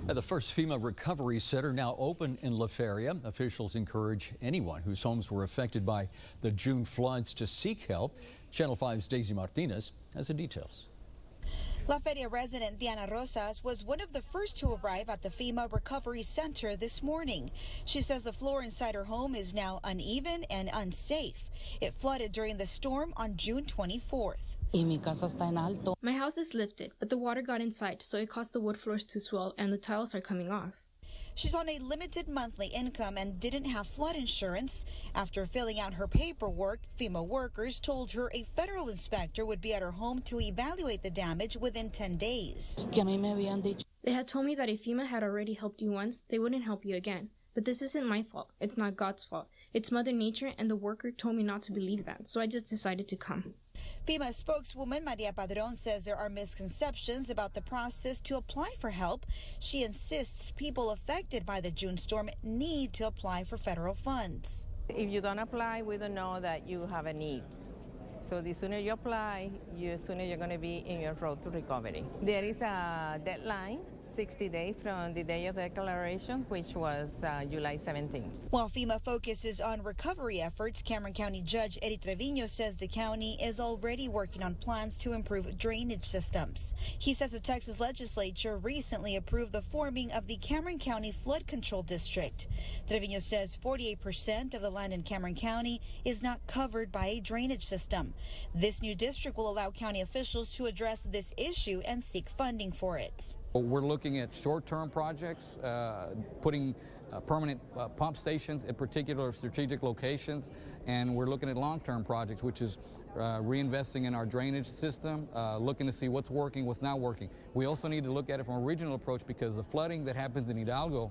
The first FEMA recovery center now open in La Feria. Officials encourage anyone whose homes were affected by the June floods to seek help. Channel 5's Daisy Martinez has the details. La Feria resident Diana Rosas was one of the first to arrive at the FEMA Recovery Center this morning. She says the floor inside her home is now uneven and unsafe. It flooded during the storm on June 24th. My house is lifted, but the water got inside, so it caused the wood floors to swell and the tiles are coming off. She's on a limited monthly income and didn't have flood insurance. After filling out her paperwork, FEMA workers told her a federal inspector would be at her home to evaluate the damage within 10 days. They had told me that if FEMA had already helped you once, they wouldn't help you again. But this isn't my fault. It's not God's fault. It's Mother Nature, and the worker told me not to believe that, so I just decided to come. FEMA spokeswoman Maria Padron says there are misconceptions about the process to apply for help. She insists people affected by the June storm need to apply for federal funds. If you don't apply, we don't know that you have a need. So the sooner you apply, the sooner you're going to be in your road to recovery. There is a deadline, 60 days from the day of declaration, which was July 17th. While FEMA focuses on recovery efforts, Cameron County Judge Eddie Trevino says the county is already working on plans to improve drainage systems. He says the Texas legislature recently approved the forming of the Cameron County Flood Control District. Trevino says 48% of the land in Cameron County is not covered by a drainage system. This new district will allow county officials to address this issue and seek funding for it. We're looking at short-term projects, putting permanent pump stations at particular strategic locations, and we're looking at long-term projects, which is reinvesting in our drainage system, looking to see what's working, what's not working. We also need to look at it from a regional approach because the flooding that happens in Hidalgo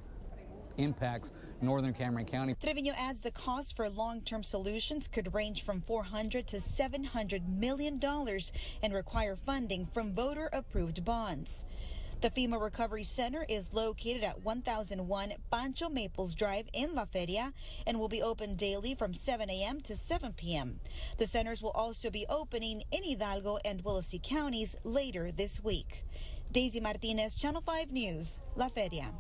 impacts northern Cameron County. Trevino adds the cost for long-term solutions could range from $400 to $700 million and require funding from voter-approved bonds. The FEMA Recovery Center is located at 1001 Pancho Maples Drive in La Feria and will be open daily from 7 a.m. to 7 p.m. The centers will also be opening in Hidalgo and Willacy counties later this week. Daisy Martinez, Channel 5 News, La Feria.